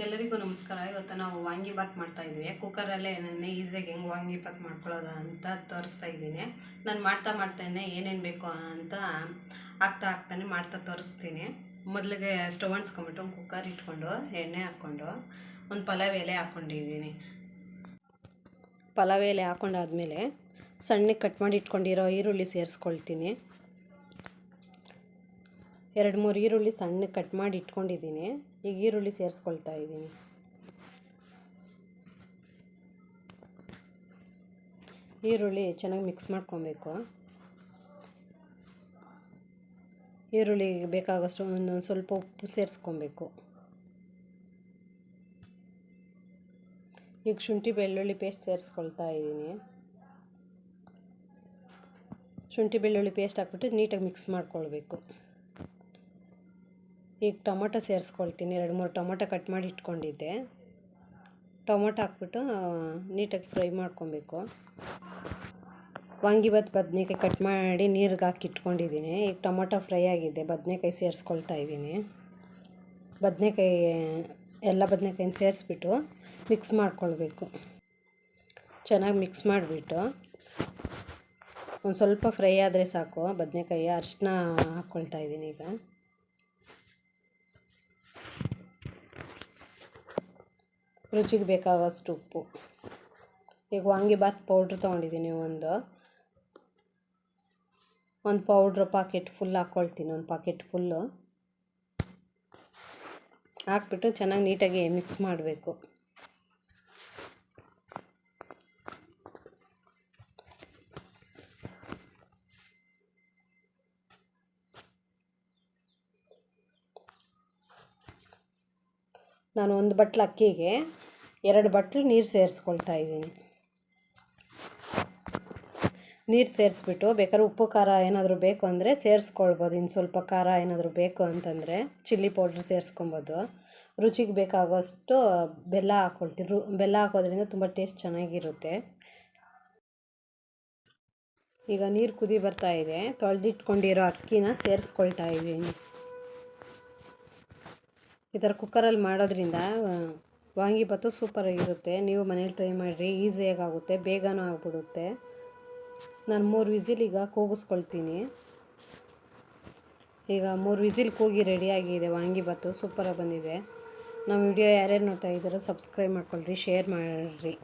ಎಲ್ಲರಿಗೂ ನಮಸ್ಕಾರ. ಇವತ್ತು ನಾವು ವಾಂಗಿಬಾತ್ ಮಾಡ್ತಾ ಇದ್ದೀವಿ. ಕುಕ್ಕರಲ್ಲೇ ನಾನು ಈಸಿಯಾಗಿ ಹೆಂಗೆ ವಾಂಗಿಬಾತ್ ಮಾಡ್ಕೊಳ್ಳೋದು ಅಂತ ತೋರಿಸ್ತಾ ಇದ್ದೀನಿ. ನಾನು ಮಾಡ್ತಾನೆ ಏನೇನು ಬೇಕು ಅಂತ ಹಾಕ್ತಾನೆ ಮಾಡ್ತಾ ತೋರಿಸ್ತೀನಿ. ಮೊದಲಿಗೆ ಸ್ಟವ್ ಅಂಟಿಸ್ಕೊಂಬಿಟ್ಟು ಒಂದು ಕುಕ್ಕರ್ ಇಟ್ಕೊಂಡು ಎಣ್ಣೆ ಹಾಕ್ಕೊಂಡು ಒಂದು ಪಲಾವ್ ಎಲೆ ಹಾಕ್ಕೊಂಡಿದ್ದೀನಿ. ಪಲಾವ್ ಎಲೆ ಹಾಕ್ಕೊಂಡಾದ್ಮೇಲೆ ಸಣ್ಣಗೆ ಕಟ್ ಮಾಡಿ ಇಟ್ಕೊಂಡಿರೋ ಈರುಳ್ಳಿ ಸೇರಿಸ್ಕೊಳ್ತೀನಿ. 2-3 ಈರುಳ್ಳಿ ಸಣ್ಣಗೆ ಕಟ್ ಮಾಡಿ ಇಟ್ಕೊಂಡಿದ್ದೀನಿ. ಈಗ ಈರುಳ್ಳಿ ಸೇರಿಸ್ಕೊಳ್ತಾ ಇದ್ದೀನಿ. ಈರುಳ್ಳಿ ಚೆನ್ನಾಗಿ ಮಿಕ್ಸ್ ಮಾಡ್ಕೊಬೇಕು. ಈರುಳ್ಳಿಗೆ ಬೇಕಾಗೋಷ್ಟು ಒಂದೊಂದು ಸ್ವಲ್ಪ ಉಪ್ಪು ಸೇರಿಸ್ಕೊಬೇಕು. ಈಗ ಶುಂಠಿ ಬೆಳ್ಳುಳ್ಳಿ ಪೇಸ್ಟ್ ಸೇರಿಸ್ಕೊಳ್ತಾ ಇದ್ದೀನಿ. ಶುಂಠಿ ಬೆಳ್ಳುಳ್ಳಿ ಪೇಸ್ಟ್ ಹಾಕ್ಬಿಟ್ಟು ನೀಟಾಗಿ ಮಿಕ್ಸ್ ಮಾಡ್ಕೊಳ್ಬೇಕು. ಈಗ ಟೊಮೊಟೊ ಸೇರಿಸ್ಕೊಳ್ತೀನಿ. 2-3 ಟೊಮೊಟೊ ಕಟ್ ಮಾಡಿ ಇಟ್ಕೊಂಡಿದ್ದೆ. ಟೊಮೊಟೊ ಹಾಕ್ಬಿಟ್ಟು ನೀಟಾಗಿ ಫ್ರೈ ಮಾಡ್ಕೊಬೇಕು. ವಾಂಗಿಬಾತ್ ಬದನೇಕಾಯಿ ಕಟ್ ಮಾಡಿ ನೀರಿಗೆ ಹಾಕಿ ಇಟ್ಕೊಂಡಿದ್ದೀನಿ. ಈಗ ಟೊಮೊಟೊ ಫ್ರೈ ಆಗಿದೆ. ಬದನೇಕಾಯಿ ಸೇರಿಸ್ಕೊಳ್ತಾ ಇದ್ದೀನಿ. ಎಲ್ಲ ಬದನೇಕಾಯಿನ ಸೇರಿಸ್ಬಿಟ್ಟು ಮಿಕ್ಸ್ ಮಾಡ್ಕೊಳ್ಬೇಕು. ಚೆನ್ನಾಗಿ ಮಿಕ್ಸ್ ಮಾಡಿಬಿಟ್ಟು ಒಂದು ಸ್ವಲ್ಪ ಫ್ರೈ ಆದರೆ ಸಾಕು. ಬದನೇಕಾಯಿ ಅರಿಶಿನ ಹಾಕ್ಕೊಳ್ತಾ ಇದ್ದೀನಿ. ಈಗ ರುಚಿಗೆ ಬೇಕಾಗೋಷ್ಟು ಉಪ್ಪು. ಈಗ ವಾಂಗಿಬಾತ್ ಪೌಡ್ರ್ ತೊಗೊಂಡಿದ್ದೀನಿ. ಒಂದು ಪೌಡ್ರ್ ಪಾಕೆಟ್ ಫುಲ್ ಹಾಕ್ಕೊಳ್ತೀನಿ. ಒಂದು ಪಾಕೆಟ್ ಫುಲ್ಲು ಹಾಕ್ಬಿಟ್ಟು ಚೆನ್ನಾಗಿ ನೀಟಾಗಿ ಮಿಕ್ಸ್ ಮಾಡಬೇಕು. ನಾನು 1 ಬಟ್ಲು ಅಕ್ಕಿಗೆ 2 ಬಟ್ಲು ನೀರು ಸೇರಿಸ್ಕೊಳ್ತಾ ಇದ್ದೀನಿ. ನೀರು ಸೇರಿಸ್ಬಿಟ್ಟು ಬೇಕಾದ್ರೆ ಉಪ್ಪು ಖಾರ ಏನಾದರೂ ಬೇಕು ಅಂದರೆ ಸೇರಿಸ್ಕೊಳ್ಬೋದು. ಇನ್ನು ಸ್ವಲ್ಪ ಖಾರ ಏನಾದರೂ ಬೇಕು ಅಂತಂದರೆ ಚಿಲ್ಲಿ ಪೌಡ್ರ್ ಸೇರಿಸ್ಕೊಬೋದು. ರುಚಿಗೆ ಬೇಕಾಗೋಷ್ಟು ಬೆಲ್ಲ ಹಾಕ್ಕೊಳ್ತೀನಿ. ಬೆಲ್ಲ ಹಾಕೋದ್ರಿಂದ ತುಂಬ ಟೇಸ್ಟ್ ಚೆನ್ನಾಗಿರುತ್ತೆ. ಈಗ ನೀರು ಕುದಿ ಬರ್ತಾ ಇದೆ. ತೊಳೆದಿಟ್ಕೊಂಡಿರೋ ಅಕ್ಕಿನ ಸೇರಿಸ್ಕೊಳ್ತಾ ಇದ್ದೀನಿ. ಈ ಥರ ಕುಕ್ಕರಲ್ಲಿ ಮಾಡೋದ್ರಿಂದ ವಾಂಗಿಬಾತು ಸೂಪರಾಗಿರುತ್ತೆ. ನೀವು ಮನೇಲಿ ಟ್ರೈ ಮಾಡಿರಿ. ಈಸಿಯಾಗಿ ಆಗುತ್ತೆ, ಬೇಗನೂ ಆಗಿಬಿಡುತ್ತೆ. ನಾನು 3 ವಿಸಿಲ್ ಈಗ ಕೂಗಿಸ್ಕೊಳ್ತೀನಿ. ಈಗ 3 ವಿಸಿಲ್ ಕೂಗಿ ರೆಡಿಯಾಗಿದೆ. ವಾಂಗಿಬಾತು ಸೂಪರಾಗಿ ಬಂದಿದೆ. ನಮ್ಮ ವಿಡಿಯೋ ಯಾರ್ಯಾರು ನೋಡ್ತಾ ಇದ್ದೀರೋ ಸಬ್ಸ್ಕ್ರೈಬ್ ಮಾಡ್ಕೊಳ್ರಿ, ಶೇರ್ ಮಾಡಿರಿ.